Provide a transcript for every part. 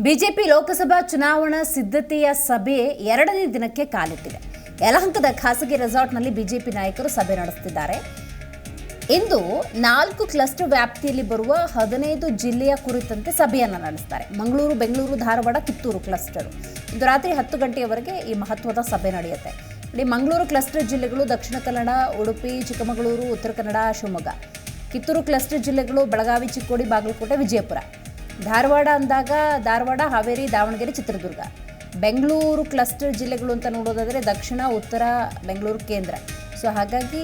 BJP Lok Sabha ಚುನಾವಣಾ ಸಿದ್ಧತೆಯ ಸಭೆ ಎರಡನೇ ದಿನಕ್ಕೆ ಕಾಲಿಟ್ಟಿದೆ. ಯಲಹಂಕದ ಖಾಸಗಿ ರೆಸಾರ್ಟ್ನಲ್ಲಿ ಬಿಜೆಪಿ ನಾಯಕರು ಸಭೆ ನಡೆಸುತ್ತಿದ್ದಾರೆ. ಇಂದು 4 ಕ್ಲಸ್ಟರ್ ವ್ಯಾಪ್ತಿಯಲ್ಲಿ ಬರುವ 15 ಜಿಲ್ಲೆಯ ಕುರಿತಂತೆ ಸಭೆಯನ್ನು ನಡೆಸುತ್ತಾರೆ. ಮಂಗಳೂರು, ಬೆಂಗಳೂರು, ಧಾರವಾಡ, ಕಿತ್ತೂರು ಕ್ಲಸ್ಟರ್. ಇಂದು ರಾತ್ರಿ 10 ಗಂಟೆಯವರೆಗೆ ಈ ಮಹತ್ವದ ಸಭೆ ನಡೆಯುತ್ತೆ. ಮಂಗಳೂರು ಕ್ಲಸ್ಟರ್ ಜಿಲ್ಲೆಗಳು ದಕ್ಷಿಣ ಕನ್ನಡ, ಉಡುಪಿ, ಚಿಕ್ಕಮಗಳೂರು, ಉತ್ತರ ಕನ್ನಡ, ಶಿವಮೊಗ್ಗ. ಕಿತ್ತೂರು ಕ್ಲಸ್ಟರ್ ಜಿಲ್ಲೆಗಳು ಬೆಳಗಾವಿ, ಚಿಕ್ಕೋಡಿ, ಬಾಗಲಕೋಟೆ, ವಿಜಯಪುರ. ಧಾರವಾಡ ಅಂದಾಗ ಧಾರವಾಡ, ಹಾವೇರಿ, ದಾವಣಗೆರೆ, ಚಿತ್ರದುರ್ಗ. ಬೆಂಗಳೂರು ಕ್ಲಸ್ಟರ್ ಜಿಲ್ಲೆಗಳು ಅಂತ ನೋಡೋದಾದರೆ ದಕ್ಷಿಣ, ಉತ್ತರ, ಬೆಂಗಳೂರು ಕೇಂದ್ರ. ಸೊ ಹಾಗಾಗಿ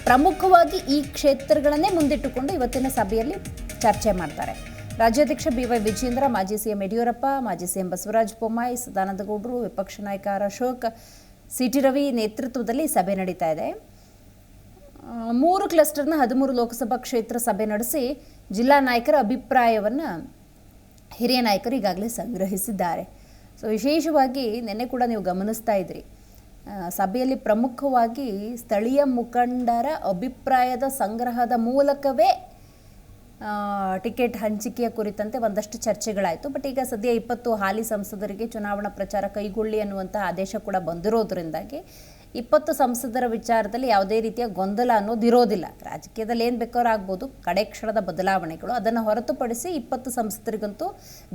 ಪ್ರಮುಖವಾಗಿ ಈ ಕ್ಷೇತ್ರಗಳನ್ನೇ ಮುಂದಿಟ್ಟುಕೊಂಡು ಇವತ್ತಿನ ಸಭೆಯಲ್ಲಿ ಚರ್ಚೆ ಮಾಡ್ತಾರೆ. ರಾಜ್ಯಾಧ್ಯಕ್ಷ BY ವಿಜೇಂದ್ರ, ಮಾಜಿ CM ಯಡಿಯೂರಪ್ಪ, ಮಾಜಿ CM ಬಸವರಾಜ ಬೊಮ್ಮಾಯಿ, ಸದಾನಂದ ಗೌಡರು, ವಿಪಕ್ಷ ನಾಯಕ ಅಶೋಕ್, CT ರವಿ ನೇತೃತ್ವದಲ್ಲಿ ಸಭೆ ನಡೀತಾ ಇದೆ. 3 ಕ್ಲಸ್ಟರ್ನ 13 ಲೋಕಸಭಾ ಕ್ಷೇತ್ರ ಸಭೆ ನಡೆಸಿ ಜಿಲ್ಲಾ ನಾಯಕರ ಅಭಿಪ್ರಾಯವನ್ನು ಹಿರಿಯ ನಾಯಕರು ಈಗಾಗಲೇ ಸಂಗ್ರಹಿಸಿದ್ದಾರೆ. ಸೊ ವಿಶೇಷವಾಗಿ ನಿನ್ನೆ ಕೂಡ ನೀವು ಗಮನಿಸ್ತಾ ಇದ್ರಿ, ಸಭೆಯಲ್ಲಿ ಪ್ರಮುಖವಾಗಿ ಸ್ಥಳೀಯ ಮುಖಂಡರ ಅಭಿಪ್ರಾಯದ ಸಂಗ್ರಹದ ಮೂಲಕವೇ ಟಿಕೆಟ್ ಹಂಚಿಕೆಯ ಕುರಿತಂತೆ ಒಂದಷ್ಟು ಚರ್ಚೆಗಳಾಯಿತು. ಬಟ್ ಈಗ ಸದ್ಯ 20 ಹಾಲಿ ಸಂಸದರಿಗೆ ಚುನಾವಣಾ ಪ್ರಚಾರ ಕೈಗೊಳ್ಳಿ ಅನ್ನುವಂಥ ಆದೇಶ ಕೂಡ ಬಂದಿರೋದ್ರಿಂದಾಗಿ 20 ಸಂಸದರ ವಿಚಾರದಲ್ಲಿ ಯಾವುದೇ ರೀತಿಯ ಗೊಂದಲ ಅನ್ನೋದಿರೋದಿಲ್ಲ. ರಾಜಕೀಯದಲ್ಲಿ ಏನು ಬೇಕಾದ್ರೂ ಆಗ್ಬೋದು, ಕಡೆ ಕ್ಷಣದ ಬದಲಾವಣೆಗಳು. ಅದನ್ನು ಹೊರತುಪಡಿಸಿ 20 ಸಂಸದರಿಗಂತೂ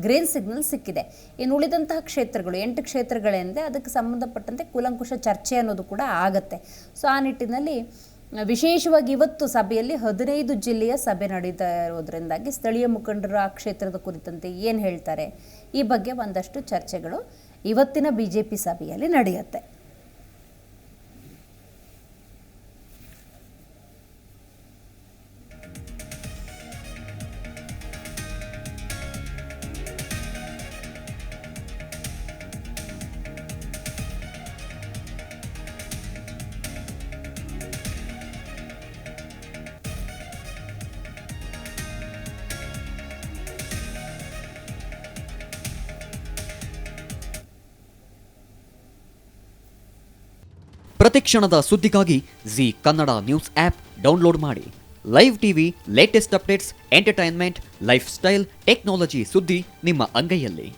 ಗ್ರೀನ್ ಸಿಗ್ನಲ್ ಸಿಕ್ಕಿದೆ. ಇನ್ನು ಉಳಿದಂತಹ ಕ್ಷೇತ್ರಗಳು 8 ಕ್ಷೇತ್ರಗಳೇನಿದೆ ಅದಕ್ಕೆ ಸಂಬಂಧಪಟ್ಟಂತೆ ಕೂಲಂಕುಷ ಚರ್ಚೆ ಅನ್ನೋದು ಕೂಡ ಆಗುತ್ತೆ. ಸೊ ಆ ನಿಟ್ಟಿನಲ್ಲಿ ವಿಶೇಷವಾಗಿ ಇವತ್ತು ಸಭೆಯಲ್ಲಿ 15 ಜಿಲ್ಲೆಯ ಸಭೆ ನಡೀತಾ ಇರೋದ್ರಿಂದಾಗಿ ಸ್ಥಳೀಯ ಮುಖಂಡರು ಆ ಕ್ಷೇತ್ರದ ಕುರಿತಂತೆ ಏನು ಹೇಳ್ತಾರೆ, ಈ ಬಗ್ಗೆ ಒಂದಷ್ಟು ಚರ್ಚೆಗಳು ಇವತ್ತಿನ BJP ಸಭೆಯಲ್ಲಿ ನಡೆಯುತ್ತೆ. ಪ್ರತಿಕ್ಷಣದ ಸುದ್ದಿಗಾಗಿ Zee Kannada news app download ಮಾಡಿ. Live TV, latest updates, entertainment, lifestyle, technology ಸುದ್ದಿ ನಿಮ್ಮ ಅಂಗೈಯಲ್ಲಿ.